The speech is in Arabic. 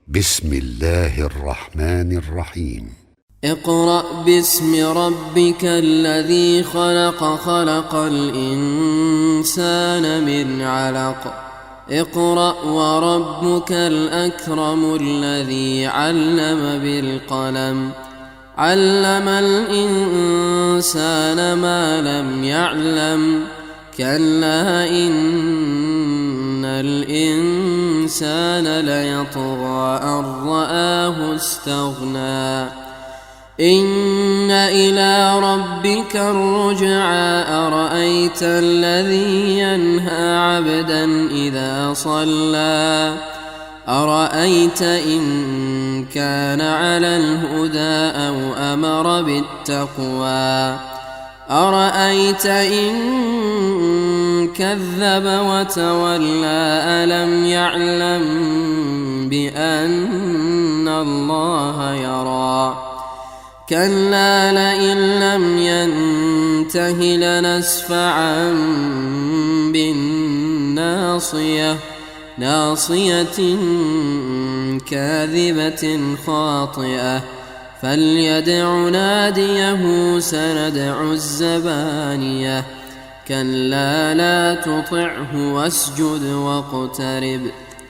بسم الله الرحمن الرحيم. اقرأ باسم ربك الذي خلق، خلق الإنسان من علق. اقرأ وربك الأكرم الذي علم بالقلم، علم الإنسان ما لم يعلم. كلا إن الإنسان ليطغى أن رآه استغنى. إن إلى ربك الرجعى. أرأيت الذي ينهى عبدا إذا صلى، أرأيت إن كان على الهدى أو أمر بالتقوى، أرأيت إن كذب وتولى. ألم يعلم بأن الله يرى. كلا لئن لم ينته لنسفعا بالناصية، ناصية كاذبة خاطئة. فليدع ناديه سندع الزبانية. كلا لا تطعه واسجد واقترب.